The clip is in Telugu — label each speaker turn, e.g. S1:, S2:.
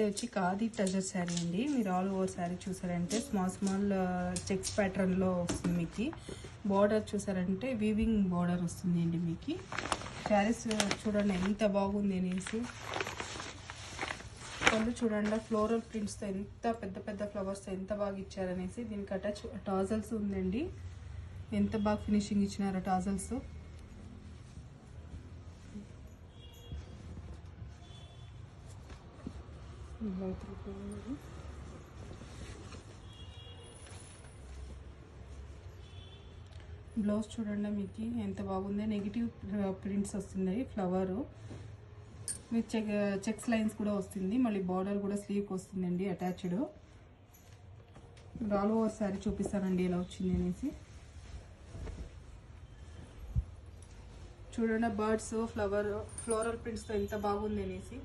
S1: వచ్చి ఖాదీ టజర్ శారీ అండి. మీరు ఆల్ ఓవర్ శారీ చూసారంటే స్మాల్ చెక్స్ ప్యాటర్న్ లో వస్తుంది. మీకు బార్డర్ చూసారంటే వీవింగ్ బార్డర్ వస్తుంది అండి. మీకు శారీస్ చూడండి ఎంత బాగుంది అనేసి. పళ్ళు చూడండి ఫ్లోరల్ ప్రింట్స్ తో ఎంత పెద్ద పెద్ద ఫ్లవర్స్ తో ఎంత బాగా ఇచ్చారనేసి. దీనికి అటాచ్ టాజల్స్ ఉందండి. ఎంత బాగా ఫినిషింగ్ ఇచ్చినారో టాజల్స్. బ్లౌజ్ చూడండి మీకు ఎంత బాగుంది. నెగిటివ్ ప్రింట్స్ వస్తుంది. ఫ్లవర్ విత్ చెక్స్ లైన్స్ కూడా వస్తుంది. మళ్ళీ బార్డర్ కూడా స్లీవ్కి వస్తుందండి అటాచ్డ్. ఆల్ ఓవర్ శారీ చూపిస్తానండి ఎలా వచ్చింది అనేసి. చూడండి బర్డ్స్ ఫ్లోరల్ ప్రింట్స్తో ఎంత బాగుంది అనేసి.